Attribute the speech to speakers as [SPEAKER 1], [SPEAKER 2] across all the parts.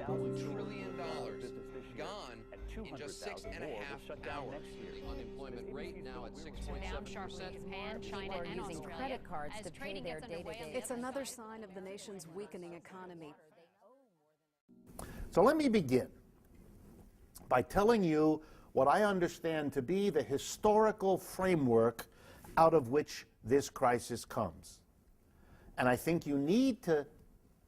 [SPEAKER 1] trillion gone in just 6.5 hours. The unemployment rate now at 6.7%.
[SPEAKER 2] Japan, China, and using credit cards to pay their day-to-day.
[SPEAKER 3] It's another sign of the nation's weakening economy.
[SPEAKER 4] So let me begin by telling you what I understand to be the historical framework out of which this crisis comes. And I think you need to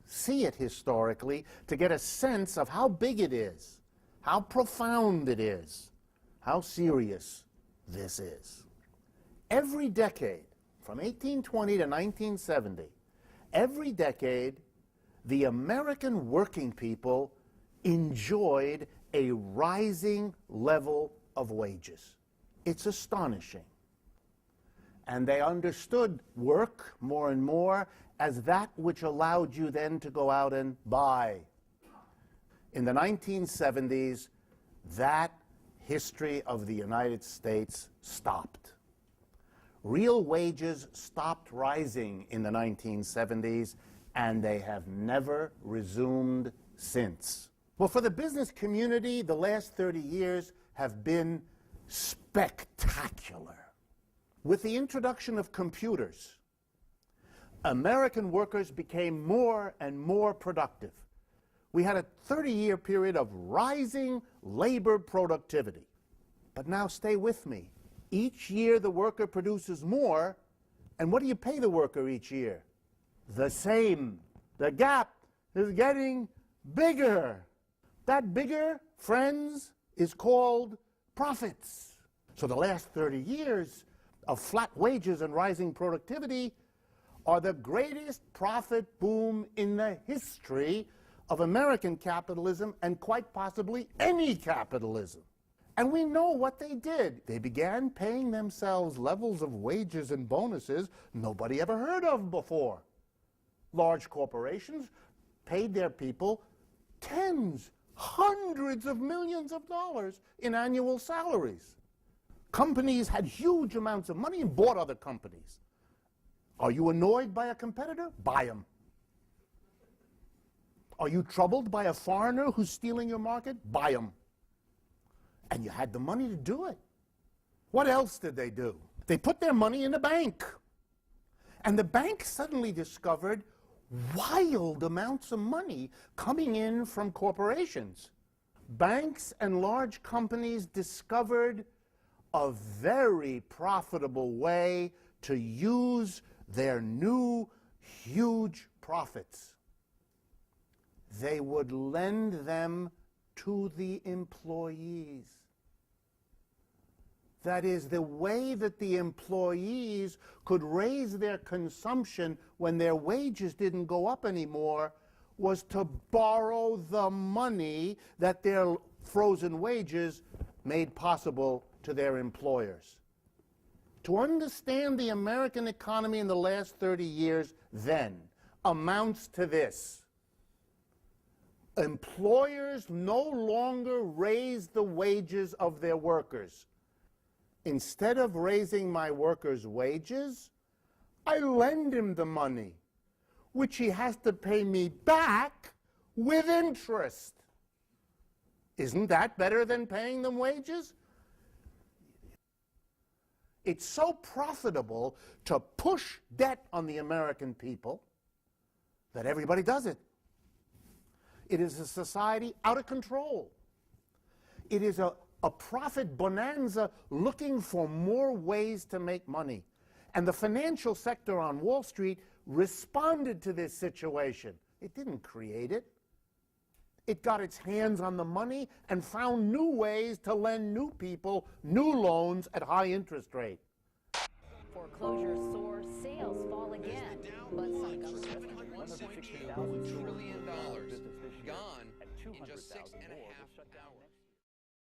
[SPEAKER 4] see it historically to get a sense of how big it is, how profound it is, how serious this is. Every decade, from 1820 to 1970, every decade, the American working people enjoyed a rising level of wages. It's astonishing. And they understood work more and more as that which allowed you then to go out and buy. In the 1970s, that history of the United States stopped. Real wages stopped rising in the 1970s, and they have never resumed since. Well, for the business community, the last 30 years have been spectacular. With the introduction of computers, American workers became more and more productive. We had a 30-year period of rising labor productivity. But now stay with me. Each year the worker produces more, and what do you pay the worker each year? The same. The gap is getting bigger. That bigger, friends, is called profits. So the last 30 years of flat wages and rising productivity are the greatest profit boom in the history of American capitalism and quite possibly any capitalism. And we know what they did. They began paying themselves levels of wages and bonuses nobody ever heard of before. Large corporations paid their people tens, hundreds of millions of dollars in annual salaries. Companies had huge amounts of money and bought other companies. Are you annoyed by a competitor? Buy them. Are you troubled by a foreigner who's stealing your market? Buy them. And you had the money to do it. What else did they do? They put their money in a bank. And the bank suddenly discovered wild amounts of money coming in from corporations. Banks and large companies discovered a very profitable way to use their new huge profits. They would lend them to the employees. That is, the way that the employees could raise their consumption when their wages didn't go up anymore was to borrow the money that their frozen wages made possible to their employers. To understand the American economy in the last 30 years then amounts to this. Employers no longer raise the wages of their workers. Instead of raising my worker's wages, I lend him the money, which he has to pay me back with interest. Isn't that better than paying them wages? It's so profitable to push debt on the American people that everybody does it. It is a society out of control. It is a profit bonanza looking for more ways to make money. And the financial sector on Wall Street responded to this situation. It didn't create it. It got its hands on the money and found new ways to lend new people new loans at high interest rate.
[SPEAKER 2] Foreclosures soar, sales fall again. But some governments
[SPEAKER 1] $762 trillion gone in just 6.5 hours.